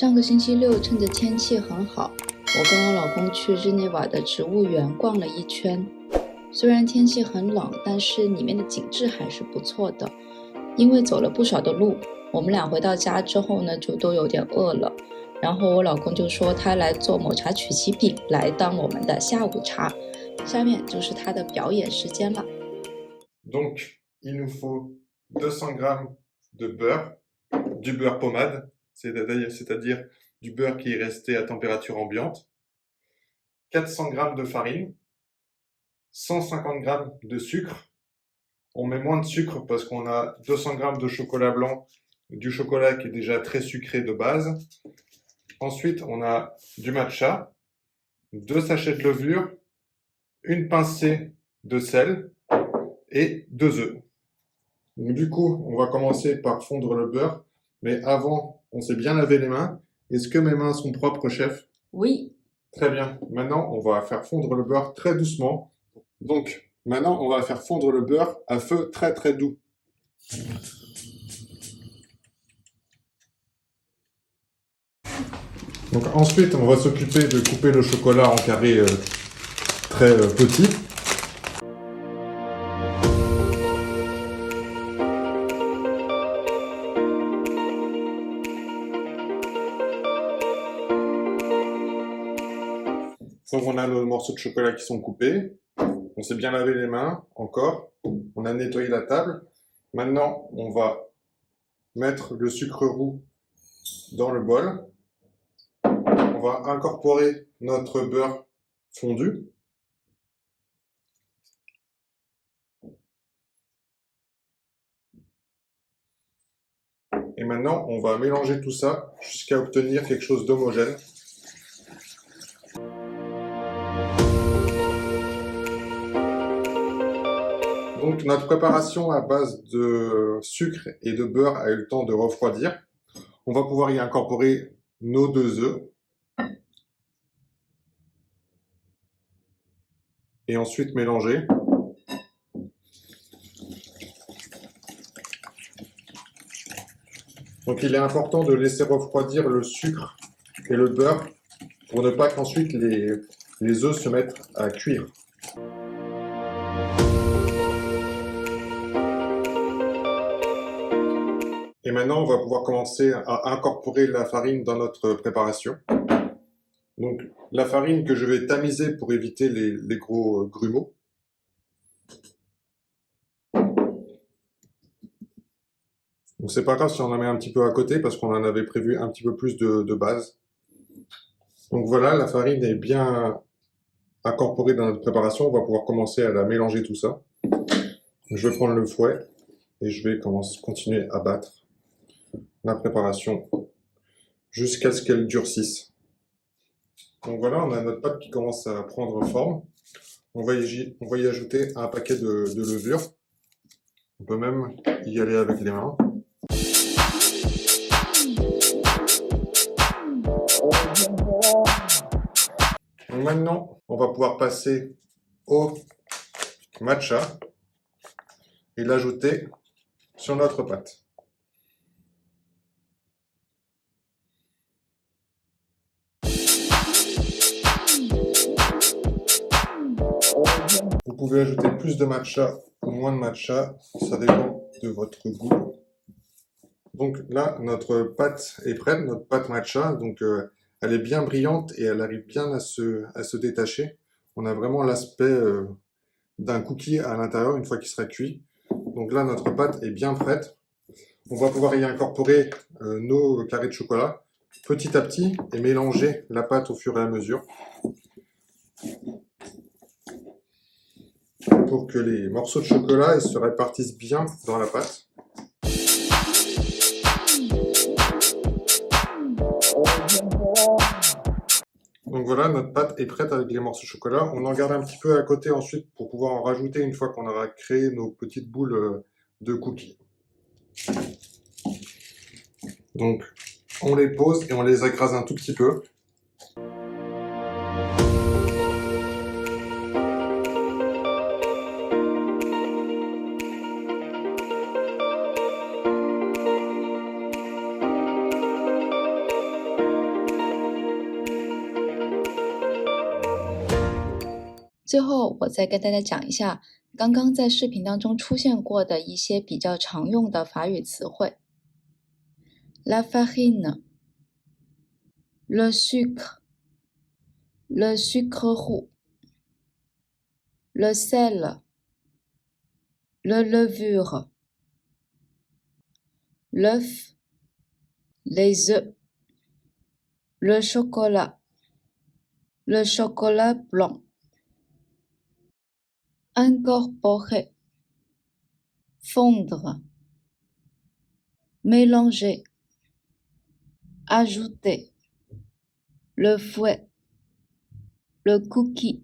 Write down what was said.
上个星期六，趁着天气很好，我跟我老公去日内瓦的植物园逛了一圈。虽然天气很冷，但是里面的景致还是不错的。因为走了不少的路，我们俩回到家之后呢，就都有点饿了。然后我老公就说他来做抹茶曲奇饼来当我们的下午茶。下面就是他的表演时间了。Donc, il nous faut 200 grammes de beurre, du beurre pommade, c'est-à-dire du beurre qui est resté à température ambiante, 400 grammes de farine, 150 grammes de sucre. On met moins de sucre parce qu'on a 200 grammes de chocolat blanc, du chocolat qui est déjà très sucré de base. Ensuite, on a du matcha, 2 sachets de levure, une pincée de sel et 2 œufs. Donc, du coup, on va commencer par fondre le beurre. Mais avant, on s'est bien lavé les mains. Est-ce que mes mains sont propres, chef? Oui. Très bien. Maintenant, on va faire fondre le beurre très doucement. Donc, maintenant, on va faire fondre le beurre à feu très très doux. Donc ensuite, on va s'occuper de couper le chocolat en carrés très petits. Donc on a nos morceaux de chocolat qui sont coupés. On s'est bien lavé les mains, encore. On a nettoyé la table. Maintenant, on va mettre le sucre roux dans le bol. On va incorporer notre beurre fondu. Et maintenant, on va mélanger tout ça jusqu'à obtenir quelque chose d'homogène. Donc notre préparation à base de sucre et de beurre a eu le temps de refroidir. On va pouvoir y incorporer nos 2 œufs. Et ensuite mélanger. Donc il est important de laisser refroidir le sucre et le beurre pour ne pas qu'ensuite les œufs se mettent à cuire. Et maintenant, on va pouvoir commencer à incorporer la farine dans notre préparation. Donc la farine que je vais tamiser pour éviter les gros grumeaux. Donc c'est pas grave si on en met un petit peu à côté parce qu'on en avait prévu un petit peu plus de base. Donc voilà, la farine est bien incorporée dans notre préparation. On va pouvoir commencer à la mélanger tout ça. Je vais prendre le fouet et je vais continuer à battre la préparation jusqu'à ce qu'elle durcisse. Donc voilà, on a notre pâte qui commence à prendre forme. On va y ajouter un paquet de levure. On peut même y aller avec les mains. Donc maintenant, on va pouvoir passer au matcha et l'ajouter sur notre pâte. Vous pouvez ajouter plus de matcha ou moins de matcha, ça dépend de votre goût. Donc là, notre pâte est prête, notre pâte matcha, donc elle est bien brillante et elle arrive bien à se détacher. On a vraiment l'aspect d'un cookie à l'intérieur une fois qu'il sera cuit. Donc là, notre pâte est bien prête. On va pouvoir y incorporer nos carrés de chocolat petit à petit et mélanger la pâte au fur et à mesure pour que les morceaux de chocolat se répartissent bien dans la pâte. Donc voilà, notre pâte est prête avec les morceaux de chocolat. On en garde un petit peu à côté ensuite pour pouvoir en rajouter une fois qu'on aura créé nos petites boules de cookies. Donc on les pose et on les écrase un tout petit peu. 最后，我再跟大家讲一下刚刚在视频当中出现过的一些比较常用的法语词汇。La farine, le sucre, le sucre roux, le sel, le levure, l'œuf, les œufs, le chocolat blanc, incorporer, fondre, mélanger, ajouter, le fouet, le cookie,